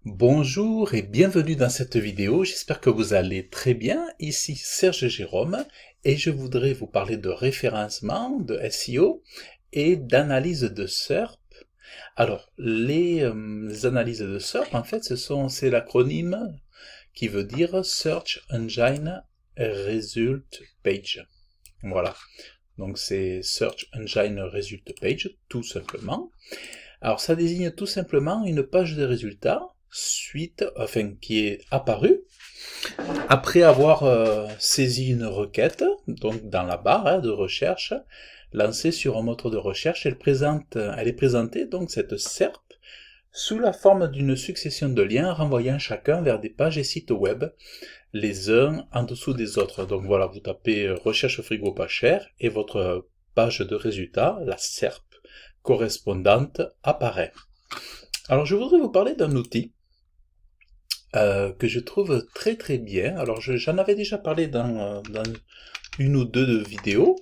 Bonjour et bienvenue dans cette vidéo, j'espère que vous allez très bien. Ici Serge Jérôme et je voudrais vous parler de référencement, de SEO et d'analyse de SERP. Alors, les analyses de SERP, en fait, c'est l'acronyme qui veut dire Search Engine Result Page. Voilà, donc c'est Search Engine Result Page, tout simplement. Alors, ça désigne tout simplement une page de résultats qui est apparue après avoir saisi une requête, donc dans la barre de recherche, lancée sur un moteur de recherche. Elle est présentée, donc cette SERP, sous la forme d'une succession de liens renvoyant chacun vers des pages et sites web, les uns en dessous des autres. Donc voilà, vous tapez recherche frigo pas cher et votre page de résultats, la SERP correspondante, apparaît. Alors je voudrais vous parler d'un outil que je trouve très très bien. Alors j'en avais déjà parlé dans une ou deux vidéos.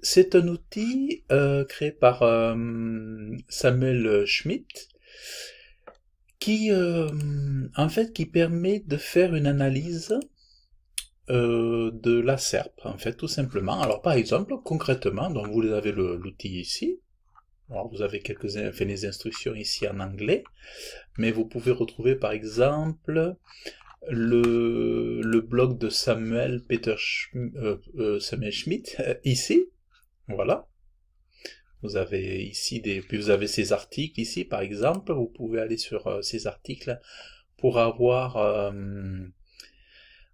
C'est un outil créé par Samuel Schmidt qui en fait qui permet de faire une analyse de la SERP, en fait, tout simplement. Alors par exemple, concrètement, donc vous avez l'outil ici. Alors, vous avez les instructions ici en anglais, mais vous pouvez retrouver par exemple le blog de Samuel Schmidt ici. Voilà. Vous avez ici puis vous avez ces articles ici par exemple. Vous pouvez aller sur ces articles pour avoir.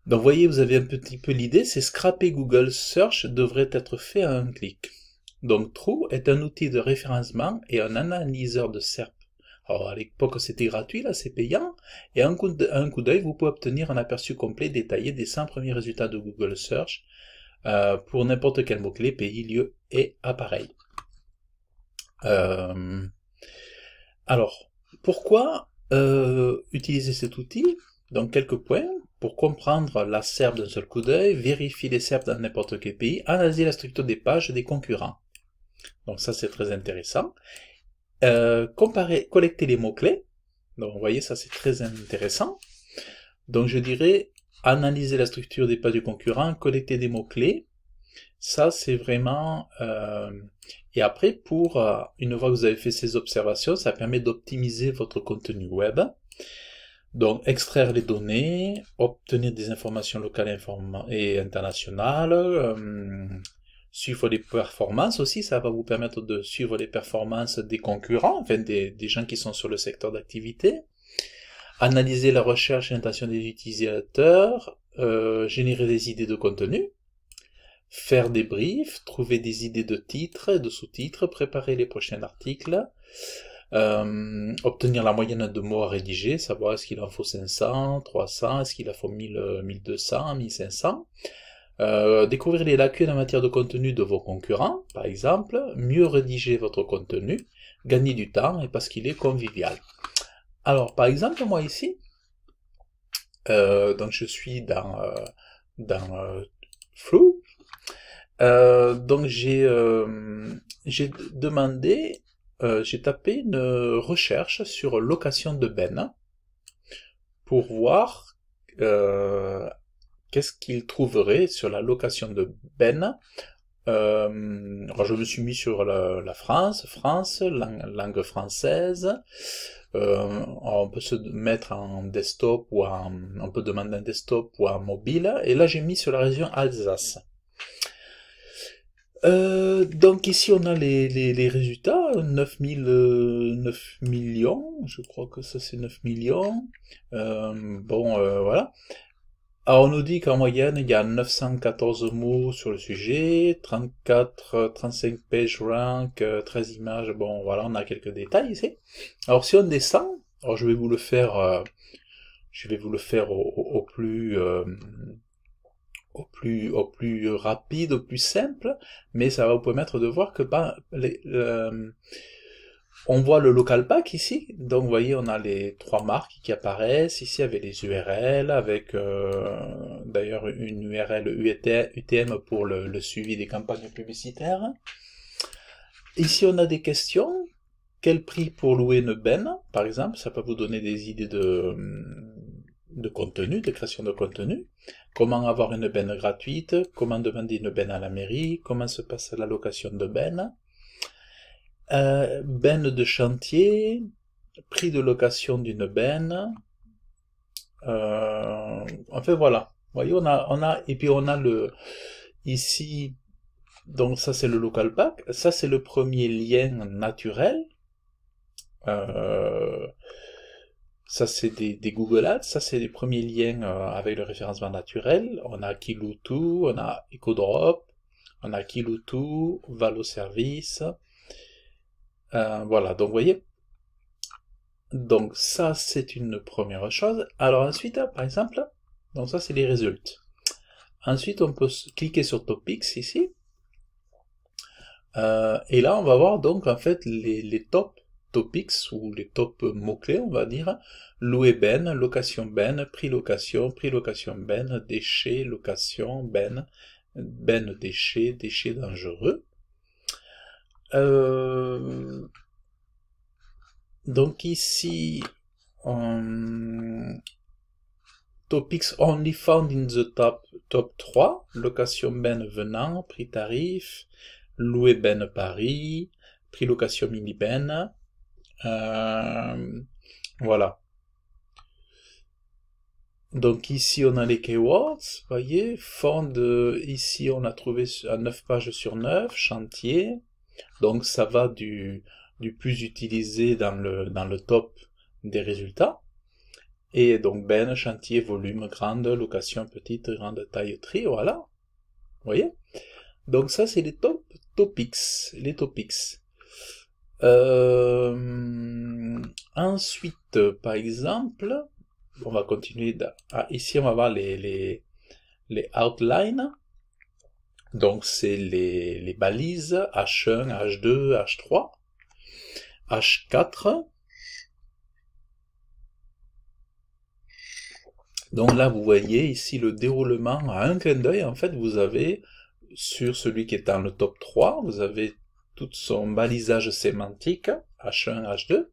Donc, vous voyez, vous avez un petit peu l'idée. C'est scraper Google Search devrait être fait à un clic. Donc True est un outil de référencement et un analyseur de SERP. Alors à l'époque c'était gratuit, là c'est payant, et à un coup d'œil vous pouvez obtenir un aperçu complet détaillé des 100 premiers résultats de Google Search pour n'importe quel mot-clé, pays, lieu et appareil. Alors, pourquoi utiliser cet outil? Donc quelques points. Pour comprendre la SERP d'un seul coup d'œil, vérifier les SERP dans n'importe quel pays, analyser la structure des pages des concurrents. Donc ça c'est très intéressant. Collecter les mots-clés. Donc vous voyez, ça c'est très intéressant. Donc je dirais analyser la structure des pages du concurrent, collecter des mots-clés. Ça c'est vraiment... Et après, une fois que vous avez fait ces observations, ça permet d'optimiser votre contenu web. Donc extraire les données, obtenir des informations locales et internationales, suivre les performances aussi, ça va vous permettre de suivre les performances des concurrents, enfin des gens qui sont sur le secteur d'activité, analyser la recherche et l'intention des utilisateurs, générer des idées de contenu, faire des briefs, trouver des idées de titres et de sous-titres, préparer les prochains articles, obtenir la moyenne de mots à rédiger, savoir est-ce qu'il en faut 500, 300, est-ce qu'il en faut 1000, 1200, 1500, découvrir les lacunes en matière de contenu de vos concurrents, par exemple, mieux rédiger votre contenu, gagner du temps et parce qu'il est convivial. Alors, par exemple, moi ici, donc je suis dans Flow, donc j'ai demandé, j'ai tapé une recherche sur location de bennes pour voir qu'est-ce qu'il trouverait sur la location de bennes. Alors je me suis mis sur la France, langue française. On peut se mettre en desktop on peut demander un desktop ou un mobile. Et là j'ai mis sur la région Alsace. Donc ici on a les résultats, 9 millions, je crois que ça c'est 9 millions. Voilà. Alors on nous dit qu'en moyenne il y a 914 mots sur le sujet, 35 page rank, 13 images, bon voilà, on a quelques détails ici. Alors si on descend, alors je vais vous le faire au plus rapide, au plus simple, mais ça va vous permettre de voir que on voit le local pack ici, donc vous voyez on a les trois marques qui apparaissent ici avec les URL, avec d'ailleurs une URL UTM pour le suivi des campagnes publicitaires. Ici on a des questions. quel prix pour louer une benne, par exemple, ça peut vous donner des idées de contenu, de création de contenu. Comment avoir une benne gratuite, comment demander une benne à la mairie, comment se passe la location de benne. Benne de chantier, prix de location d'une benne. Enfin voilà, vous voyez, et puis on a ici, donc ça c'est le local pack, ça c'est le premier lien naturel. Ça c'est des Google Ads, ça c'est les premiers liens avec le référencement naturel. On a Kiloutu, on a EcoDrop, on a Kiloutu, Valoservice. Voilà, donc vous voyez. Donc ça c'est une première chose. Alors ensuite, par exemple, donc ça c'est les résultats. Ensuite on peut cliquer sur Topics ici. Et là on va voir donc en fait les top topics ou les top mots-clés, on va dire. Louer benne, location benne, prix location benne, déchets, location, benne, benne déchets, déchets dangereux. Donc ici, topics only found in the top 3, location benne venant, prix tarif, louer benne Paris, prix location mini benne. Voilà. Donc ici on a les keywords, voyez, fond ici on a trouvé à 9 pages sur 9, chantier, donc ça va du plus utilisé dans le top des résultats, et donc benne, chantier, volume, grande, location, petite, grande, taille, tri, voilà, vous voyez. Donc ça c'est les topics, les topics. Ensuite, par exemple, on va continuer. Ici, on va voir les outlines. Donc, c'est les balises H1, H2, H3, H4. Donc là, vous voyez ici le déroulement à un clin d'œil. En fait, vous avez, sur celui qui est dans le top 3, vous avez tout son balisage sémantique, H1, H2.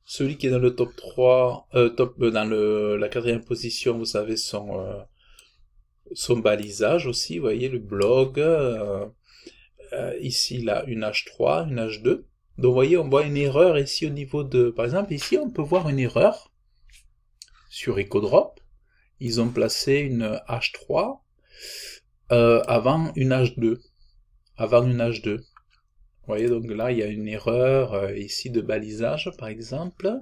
Celui qui est dans le top 3, dans la 4e position, vous avez son balisage aussi, vous voyez, le blog. Ici, là, une H3, une H2. Donc, vous voyez, on voit une erreur ici au niveau de... Par exemple, ici, on peut voir une erreur sur EcoDrop. Ils ont placé une H3 avant une H2. Avant une H2. Vous voyez, donc là, il y a une erreur ici de balisage, par exemple.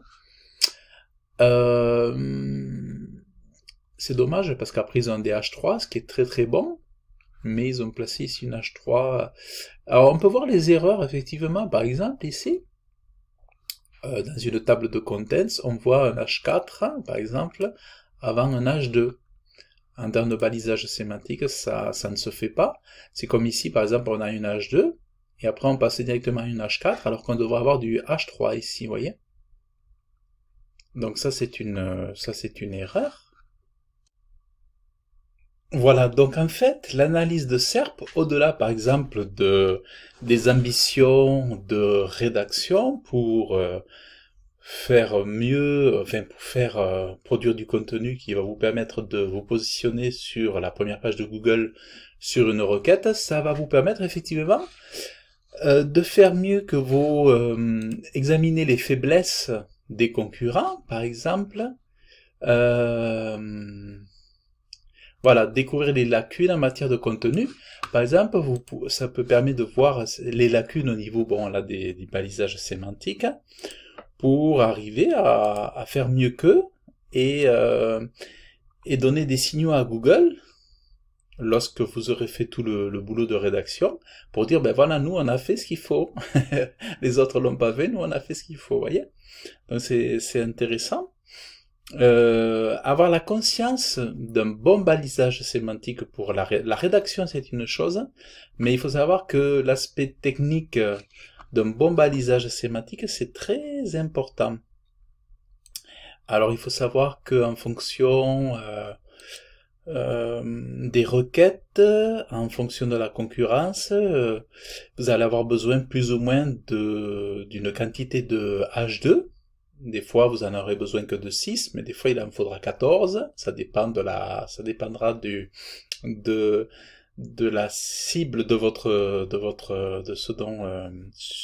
C'est dommage, parce qu'après, ils ont des H3, ce qui est très très bon, mais ils ont placé ici une H3. Alors, on peut voir les erreurs, effectivement, par exemple, ici, dans une table de contents, on voit un H4, par exemple, avant un H2. En termes de balisage sémantique, ça ne se fait pas. C'est comme ici, par exemple, on a une H2, et après on passe directement à une H4, alors qu'on devrait avoir du H3 ici, vous voyez. Donc ça c'est une erreur. Voilà, donc en fait, l'analyse de SERP, au-delà par exemple des ambitions de rédaction pour faire mieux, enfin pour faire produire du contenu qui va vous permettre de vous positionner sur la première page de Google sur une requête, ça va vous permettre effectivement de faire mieux que vous examiner les faiblesses des concurrents, par exemple. Voilà, découvrir les lacunes en matière de contenu. Par exemple, ça peut permettre de voir les lacunes au niveau, bon, là, des balisages sémantiques, pour arriver à faire mieux qu'eux et donner des signaux à Google lorsque vous aurez fait tout le boulot de rédaction, pour dire, ben voilà, nous on a fait ce qu'il faut, les autres l'ont pas fait, nous on a fait ce qu'il faut, vous voyez. Donc c'est intéressant. Avoir la conscience d'un bon balisage sémantique pour la rédaction, c'est une chose, mais il faut savoir que l'aspect technique d'un bon balisage sémantique, c'est très important. Alors il faut savoir qu'en fonction des requêtes en fonction de la concurrence. Vous allez avoir besoin plus ou moins d'une quantité de H2. Des fois, vous en aurez besoin que de 6, mais des fois, il en faudra 14. Ça dépendra de la cible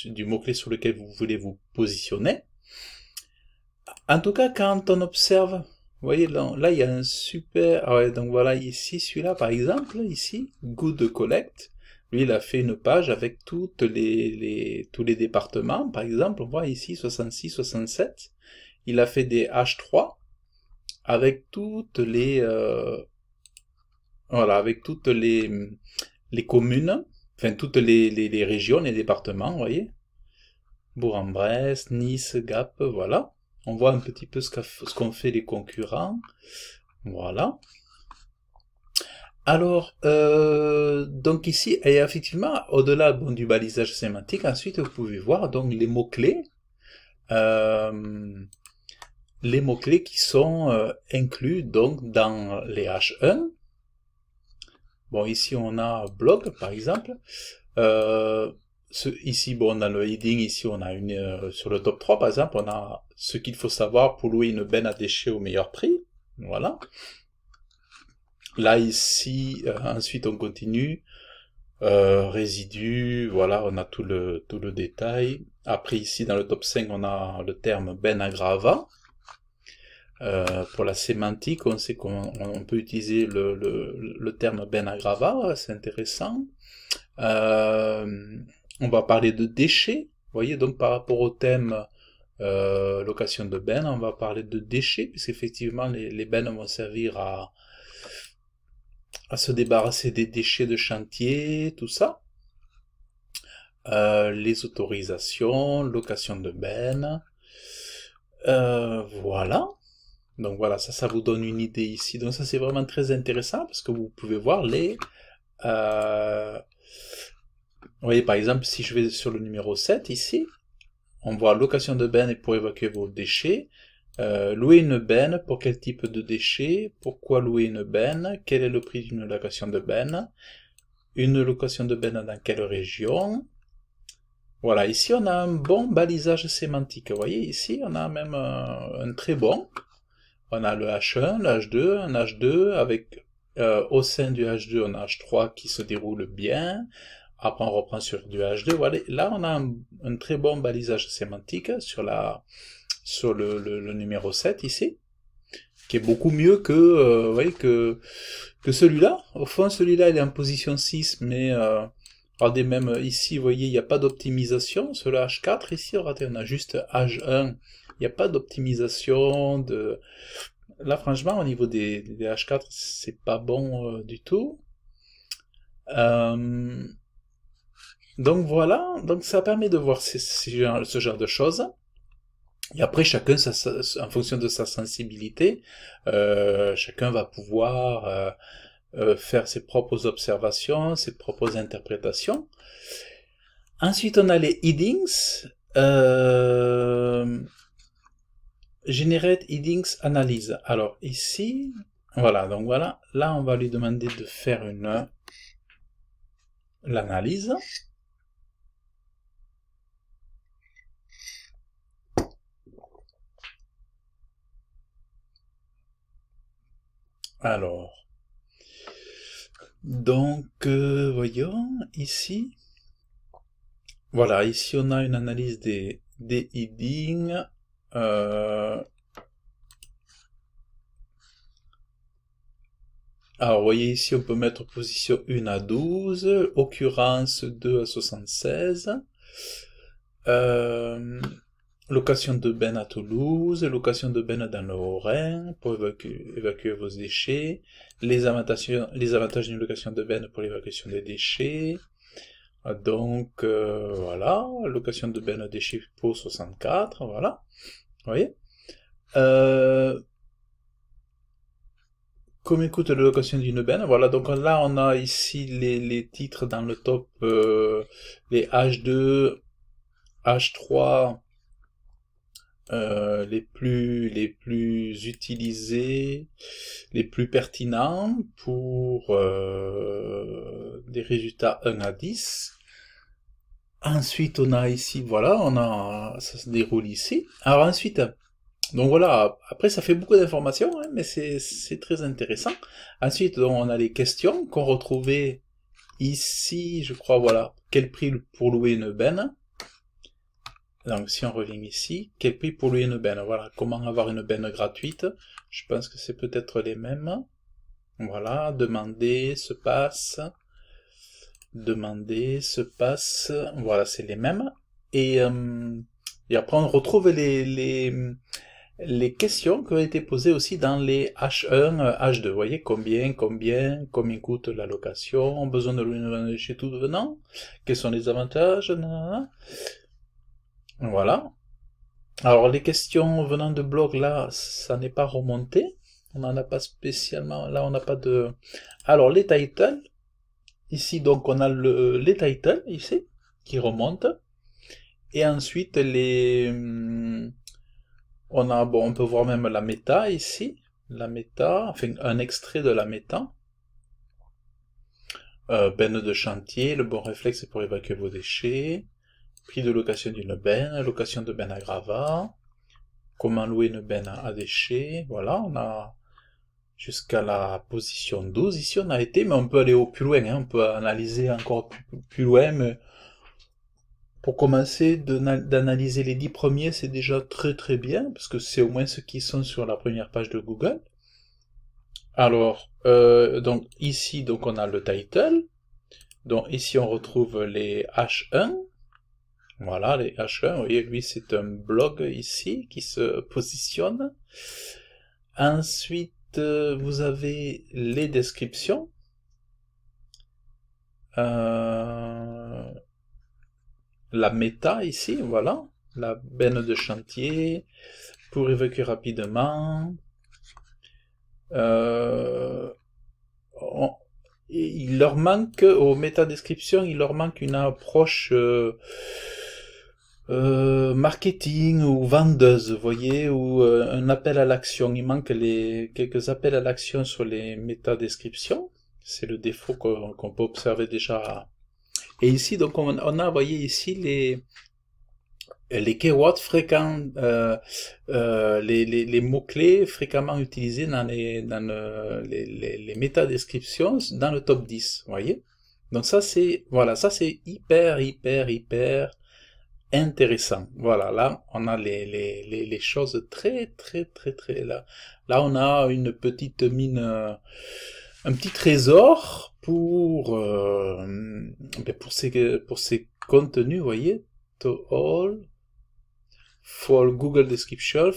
du mot-clé sur lequel vous voulez vous positionner. En tout cas, quand on observe, vous voyez, là il y a un super, ah ouais, donc voilà, ici, celui-là, par exemple, ici, Good Collect, lui, il a fait une page avec tous les départements, par exemple, on voit ici, 66, 67, il a fait des H3, avec toutes les, voilà, avec toutes les communes, enfin, toutes les régions, les départements, vous voyez, Bourg-en-Bresse, Nice, Gap, voilà. On voit un petit peu ce qu'ont fait les concurrents. Voilà. Alors, donc ici, et effectivement, au-delà du balisage sémantique, ensuite vous pouvez voir donc les mots-clés. Les mots-clés qui sont inclus donc dans les H1. Bon, ici on a blog par exemple. Ici, bon, dans le heading, ici on a sur le top 3 par exemple, on a ce qu'il faut savoir pour louer une benne à déchets au meilleur prix. Voilà. Là, ici, ensuite on continue. Résidus, voilà, on a tout le détail. Après, ici, dans le top 5, on a le terme benne à gravat. Pour la sémantique, on sait qu'on peut utiliser le terme benne à gravat, c'est intéressant. On va parler de déchets, vous voyez, donc par rapport au thème location de bennes, on va parler de déchets, puisqu'effectivement les bennes vont servir à se débarrasser des déchets de chantier, tout ça. Les autorisations, location de bennes, voilà. Donc voilà, ça vous donne une idée ici. Donc ça c'est vraiment très intéressant parce que vous pouvez voir vous voyez par exemple si je vais sur le numéro 7 ici, on voit location de benne pour évacuer vos déchets, louer une benne, pour quel type de déchets, pourquoi louer une benne, quel est le prix d'une location de benne, une location de benne dans quelle région. Voilà, ici on a un bon balisage sémantique, vous voyez ici on a même un très bon. On a le H1, le H2, un H2 avec au sein du H2 on a H3 qui se déroule bien. Après on reprend sur du H2. Voilà, là on a un très bon balisage sémantique sur le numéro 7 ici, qui est beaucoup mieux que vous voyez que celui-là. Au fond celui-là il est en position 6, mais regardez même ici, vous voyez il n'y a pas d'optimisation. Sur le H4 ici, regardez, on a juste H1. Il n'y a pas d'optimisation de... Là, franchement, au niveau des H4, c'est pas bon du tout. Donc voilà, donc ça permet de voir ce genre de choses. Et après, chacun, en fonction de sa sensibilité, chacun va pouvoir faire ses propres observations, ses propres interprétations. Ensuite, on a les headings. Generate headings analyse. Alors ici, voilà, donc voilà, là on va lui demander de faire l'analyse. Alors, donc voyons ici. Voilà, ici on a une analyse des headings. Alors, vous voyez ici, on peut mettre position 1 à 12, occurrence 2 à 76, location de benne à Toulouse, location de benne dans le Haut-Rhin pour évacuer vos déchets, les avantages d'une location de benne pour l'évacuation des déchets. Donc, voilà, location de benne à déchets pour 64, voilà, vous voyez. Combien coûte la location d'une benne? Voilà, donc là on a ici les titres dans le top, les H2, H3, les plus utilisés, les plus pertinents pour des résultats 1 à 10. Ensuite, on a ici, voilà, ça se déroule ici. Alors ensuite, donc voilà, après ça fait beaucoup d'informations, hein, mais c'est très intéressant. Ensuite, donc, on a les questions qu'on retrouvait ici, je crois, voilà, quel prix pour louer une benne. Donc si on revient ici, quel prix pour louer une benne? Voilà, comment avoir une benne gratuite? Je pense que c'est peut-être les mêmes. Voilà, demander, se passe. Demander, se passe. Voilà, c'est les mêmes. Et après on retrouve les questions qui ont été posées aussi dans les H1, H2. Vous voyez, combien coûte la location, besoin de louer une benne chez tout venant, quels sont les avantages, nanana. Voilà. Alors les questions venant de blog, là, ça n'est pas remonté. On n'en a pas spécialement. Là, on n'a pas de... Alors les titles. Ici, donc, on a les titles, ici, qui remontent. Et ensuite, on peut voir même la méta, ici. La méta, enfin, un extrait de la méta. Benne de chantier, le bon réflexe pour évacuer vos déchets. Prix de location d'une benne, location de benne à gravat, comment louer une benne à déchets, voilà, on a jusqu'à la position 12, ici on a été, mais on peut aller au plus loin, hein, on peut analyser encore plus loin, mais pour commencer, d'analyser les 10 premiers, c'est déjà très bien, parce que c'est au moins ceux qui sont sur la première page de Google. Alors, donc ici, donc on a le title, donc ici on retrouve les H1, voilà, les H1, vous voyez, lui c'est un blog ici qui se positionne. Ensuite, vous avez les descriptions. La méta ici, voilà, la benne de chantier, pour évacuer rapidement. Il leur manque, aux métadescriptions, il leur manque une approche marketing ou vendeuse, vous voyez, ou un appel à l'action. Il manque quelques appels à l'action sur les métadescriptions. C'est le défaut qu'on peut observer déjà. Et ici, donc, on a, vous voyez ici, les keywords fréquents, les mots-clés fréquemment utilisés dans les métadescriptions dans le top 10, vous voyez. Donc ça, c'est, voilà, ça c'est hyper intéressant. Voilà, là, on a les choses très là. Là, on a une petite mine, un petit trésor pour ces contenus, vous voyez. To all, for Google Description,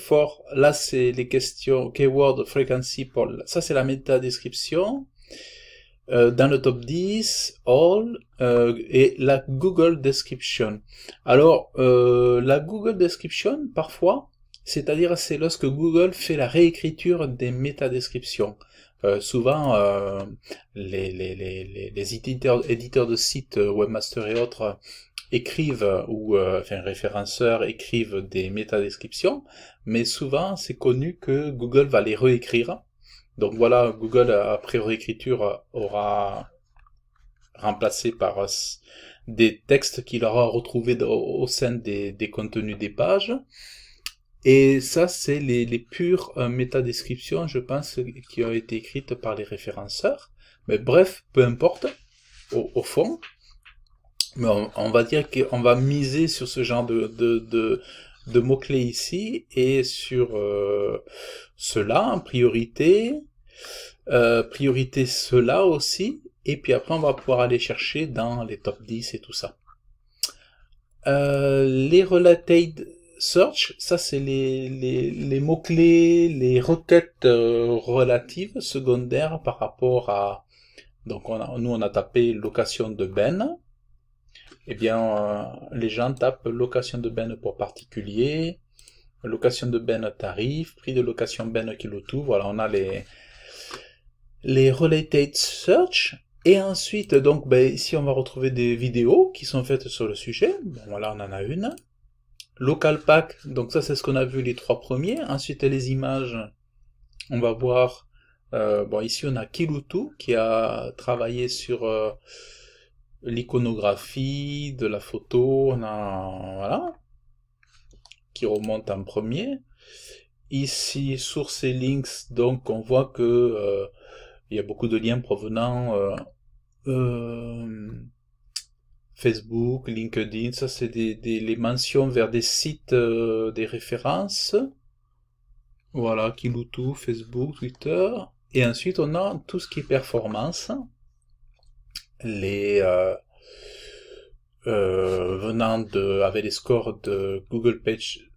là, c'est les questions, keyword frequency, ça, c'est la métadescription. Dans le top 10, all, et la Google Description. Alors, la Google Description, parfois, c'est-à-dire c'est lorsque Google fait la réécriture des métadescriptions. Souvent, les éditeurs de sites, Webmaster et autres, écrivent, enfin référenceurs écrivent des métadescriptions, mais souvent c'est connu que Google va les réécrire. Donc voilà, Google, après réécriture, aura remplacé par des textes qu'il aura retrouvés au sein des contenus des pages. Et ça, c'est les pures métadescriptions, je pense, qui ont été écrites par les référenceurs. Mais bref, peu importe, au fond. Mais on va dire qu'on va miser sur ce genre de mots-clés ici, et sur cela en priorité, priorité cela aussi, et puis après on va pouvoir aller chercher dans les top 10 et tout ça. Les related search, ça c'est les mots-clés, les requêtes relatives, secondaires par rapport à... Donc nous on a tapé location de benne. Eh bien, les gens tapent location de benne pour particulier, location de benne tarif, prix de location benne kilo tout. Voilà, on a les related search. Et ensuite, donc, ici, on va retrouver des vidéos qui sont faites sur le sujet. Bon, voilà, on en a une. Local pack, donc ça c'est ce qu'on a vu les 3 premiers. Ensuite les images, on va voir, bon ici on a Kilutu qui a travaillé sur l'iconographie de la photo, on a, voilà, qui remonte en premier. Ici, sources et links, donc on voit que il y a beaucoup de liens provenant Facebook, LinkedIn, ça c'est les mentions vers des sites, des références. Voilà, Kilutu, Facebook, Twitter. Et ensuite on a tout ce qui est performance. Les venant avec les scores de Google Page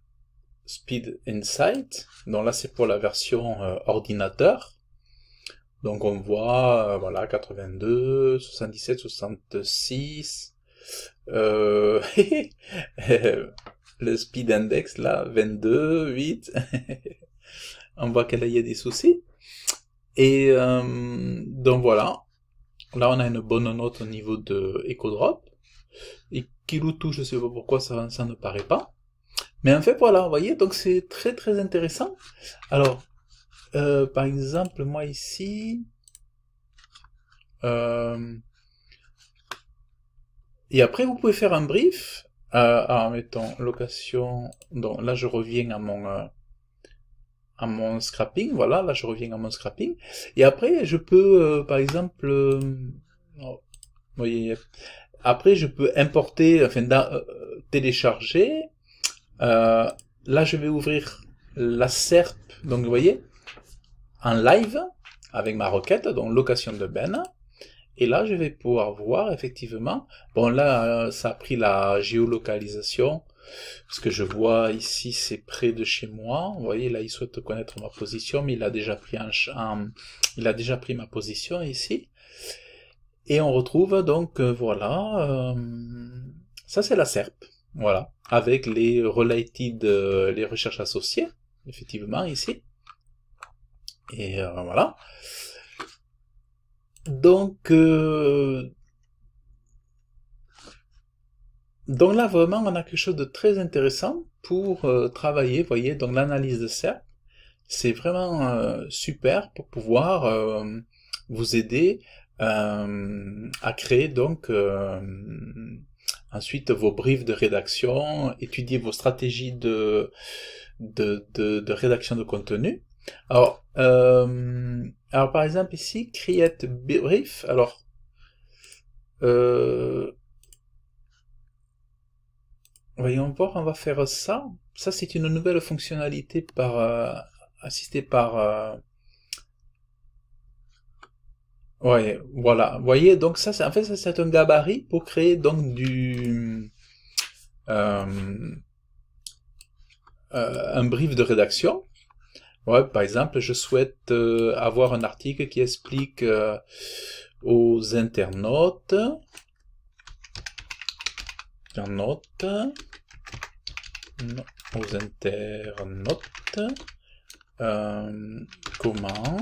Speed Insight. Donc là c'est pour la version ordinateur. Donc on voit, voilà, 82, 77, 66, le speed index là, 22, 8, on voit qu'il y a des soucis. Et donc voilà, là on a une bonne note au niveau de EcoDrop. Et Kilutu, je sais pas pourquoi ça ne paraît pas. Mais en fait voilà, vous voyez, donc c'est très très intéressant. Alors, par exemple, moi ici, et après vous pouvez faire un brief, mettons location, donc là je reviens à mon scrapping, voilà, là je reviens à mon scrapping, et après je peux, par exemple, vous voyez, après je peux importer, enfin télécharger, là je vais ouvrir la SERP, donc vous voyez, en live, avec ma requête, donc location de Ben. Et là, je vais pouvoir voir, effectivement, bon là, ça a pris la géolocalisation, parce que je vois ici, c'est près de chez moi. Vous voyez, là, il souhaite connaître ma position, mais il a déjà pris il a déjà pris ma position ici. Et on retrouve donc, voilà, ça c'est la SERP, voilà, avec les related, les recherches associées, effectivement, ici. Et voilà. Donc là vraiment on a quelque chose de très intéressant pour travailler, vous voyez, donc l'analyse de SERP, c'est vraiment super pour pouvoir vous aider à créer donc ensuite vos briefs de rédaction, étudier vos stratégies de rédaction de contenu. Alors par exemple ici, create brief, alors voyons voir, on va faire ça. Ça c'est une nouvelle fonctionnalité assistée par ouais, voilà. Vous voyez, donc ça c'est en fait ça c'est un gabarit pour créer donc un brief de rédaction. Ouais, par exemple, je souhaite avoir un article qui explique aux internautes, comment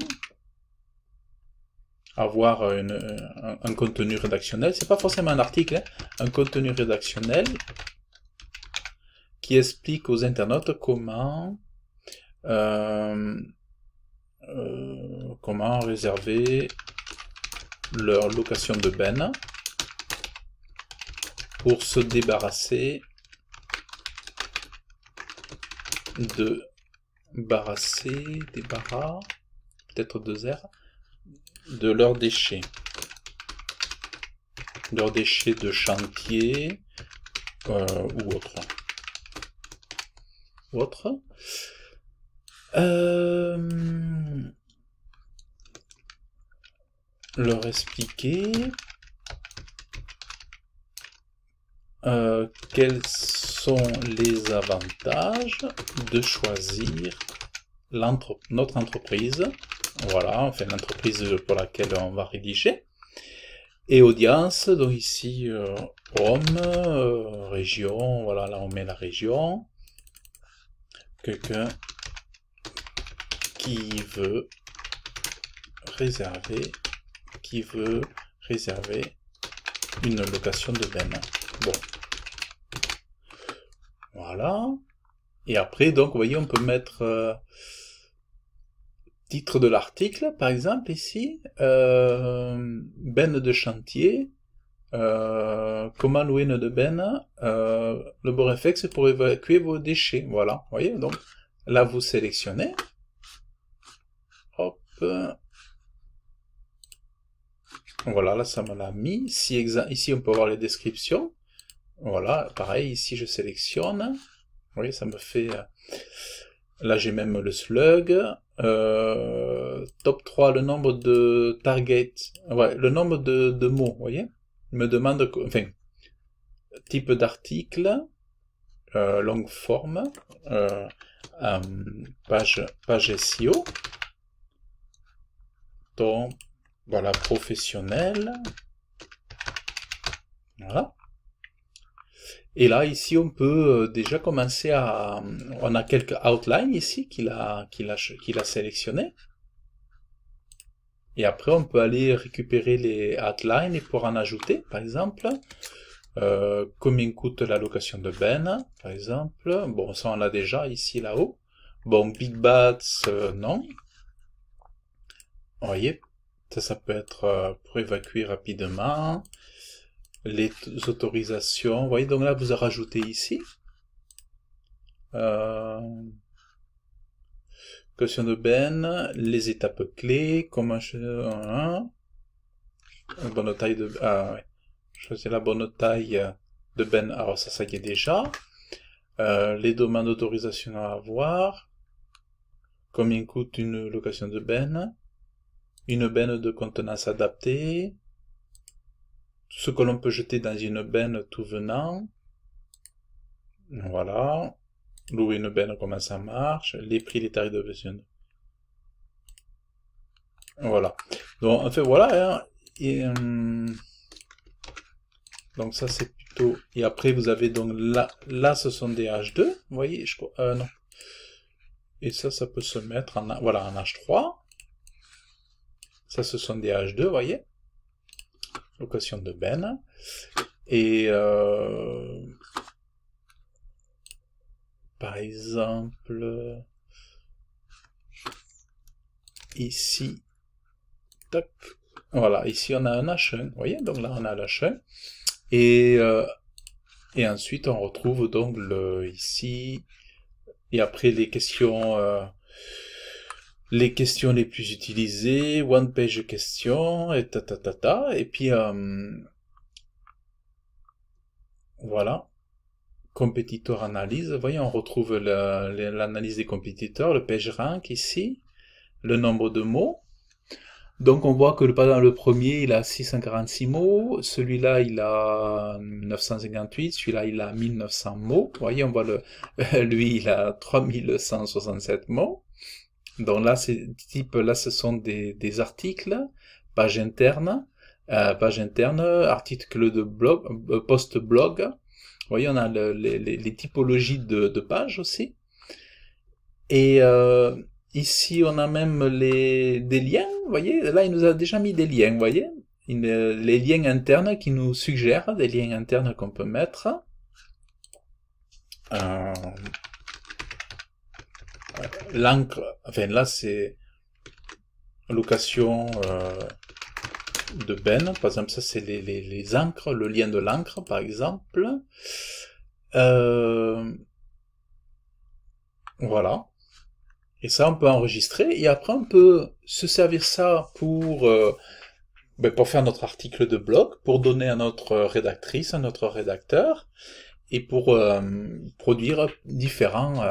avoir un contenu rédactionnel. C'est pas forcément un article, hein, un contenu rédactionnel qui explique aux internautes comment réserver leur location de Ben pour se débarrasser peut-être 2 R, de leurs déchets de chantier ou autre. Leur expliquer quels sont les avantages de choisir notre entreprise, voilà, enfin l'entreprise pour laquelle on va rédiger, et audience, donc ici home, région, voilà, là on met la région, quelqu'un qui veut réserver une location de Ben. Bon. Voilà. Et après, donc, vous voyez, on peut mettre titre de l'article, par exemple, ici, benne de chantier, comment louer une de benne, le bon réflexe pour évacuer vos déchets. Voilà, vous voyez, donc là vous sélectionnez. Hop. Voilà, là ça me l'a mis. Ici on peut voir les descriptions. Voilà, pareil, ici je sélectionne. Vous voyez, ça me fait... Là j'ai même le slug. Top 3, le nombre de targets. Ouais, le nombre de mots, vous voyez. Il me demande... Enfin, type d'article, longue forme, page SEO. Donc, voilà, professionnel. Voilà. Et là, ici, on peut déjà commencer à... On a quelques outlines ici qu'il a sélectionné. Et après, on peut aller récupérer les outlines et pour en ajouter, par exemple. Combien coûte la location de benne, par exemple. Bon, ça, on l'a déjà ici, là-haut. Bon, Big Bats, non. Vous voyez, ça peut être pour évacuer rapidement. Les autorisations, vous voyez, donc là vous rajoutez ici question de benne, les étapes clés, comment bonne taille de ouais. Choisir la bonne taille de benne, alors ça y est déjà. Les demandes d'autorisation à avoir, combien coûte une location de benne, une benne de contenance adaptée, ce que l'on peut jeter dans une benne tout venant. Voilà. Louer une benne, comment ça marche. Les prix, les tarifs de version. Voilà. Donc, en fait, voilà. Hein. Et, donc, ça, c'est plutôt... Et après, vous avez donc là, ce sont des H2. Vous voyez, je crois... non. Et ça peut se mettre en... Voilà, en H3. Ça, ce sont des H2, vous voyez. Location de benne. Et... par exemple, ici, tac, voilà, ici on a un H1, vous voyez, donc là on a l'H1, et ensuite on retrouve donc ici, et après les questions les plus utilisées, one page question, et et puis voilà. Compétiteur analyse, vous voyez, on retrouve l'analyse des compétiteurs, le PageRank ici, le nombre de mots. Donc on voit que le premier il a 646 mots, celui-là il a 958, celui-là il a 1900 mots. Vous voyez, on voit lui il a 3167 mots. Donc là là ce sont des articles, page interne, article de blog, post-blog. Vous voyez, on a les typologies de pages aussi. Et ici, on a même des liens, vous voyez. Là, il nous a déjà mis des liens, vous voyez. Les liens internes qui nous suggèrent, des liens internes qu'on peut mettre. L'encre, enfin là, c'est location de benne. Par exemple, ça, c'est les encres, le lien de l'encre, par exemple. Voilà. Et ça, on peut enregistrer. Et après, on peut se servir ça pour faire notre article de blog, pour donner à notre rédactrice, à notre rédacteur, et pour produire différents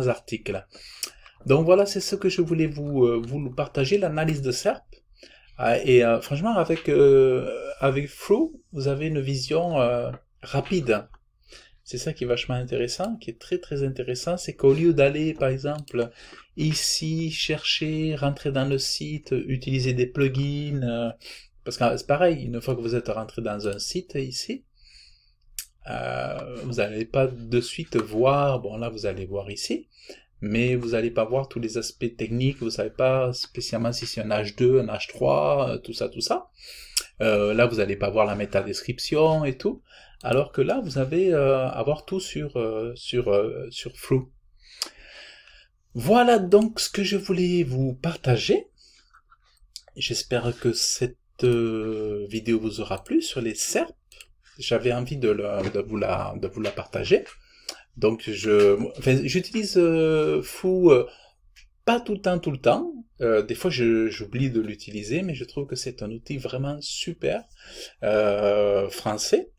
articles. Donc voilà, c'est ce que je voulais vous partager, l'analyse de SERP. Et franchement, avec Flow, vous avez une vision rapide. C'est ça qui est vachement intéressant, qui est très très intéressant, c'est qu'au lieu d'aller, par exemple, ici, chercher, rentrer dans le site, utiliser des plugins, parce que c'est pareil, une fois que vous êtes rentré dans un site ici, vous n'allez pas de suite voir, bon là vous allez voir ici, mais vous n'allez pas voir tous les aspects techniques, vous ne savez pas spécialement si c'est un H2, un H3, tout ça. Là vous n'allez pas voir la métadescription et tout. alors que là, vous allez avoir tout sur Flow. Voilà donc ce que je voulais vous partager. J'espère que cette vidéo vous aura plu sur les SERP. J'avais envie de vous la partager. Donc j'utilise Foo pas tout le temps. Des fois j'oublie de l'utiliser, mais je trouve que c'est un outil vraiment super. Français.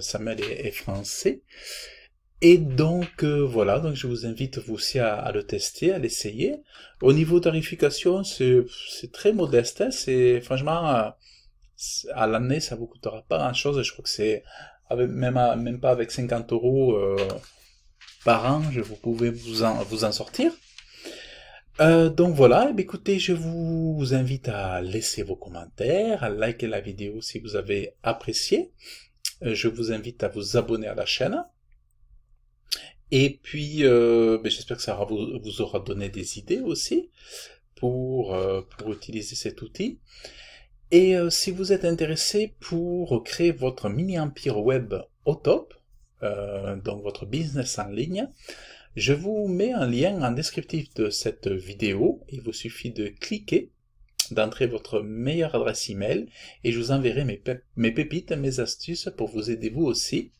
Samuel est français. Et donc voilà, donc je vous invite vous aussi à le tester, à l'essayer. Au niveau tarification, c'est très modeste, hein, c'est franchement à l'année ça vous coûtera pas grand chose. Je crois que c'est même pas avec 50 € par an, vous pouvez vous en sortir. Donc voilà, eh bien, écoutez, je vous invite à laisser vos commentaires, à liker la vidéo si vous avez apprécié. Je vous invite à vous abonner à la chaîne. Et puis, j'espère que ça vous aura donné des idées aussi pour utiliser cet outil. Et si vous êtes intéressé pour créer votre mini-empire web au top, donc votre business en ligne, je vous mets un lien en descriptif de cette vidéo. Il vous suffit de cliquer, d'entrer votre meilleure adresse email et je vous enverrai mes pépites, mes astuces pour vous aider vous aussi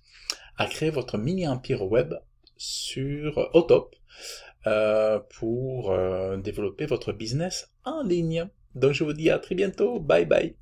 à créer votre mini-empire web au top pour développer votre business en ligne. Donc je vous dis à très bientôt, bye bye.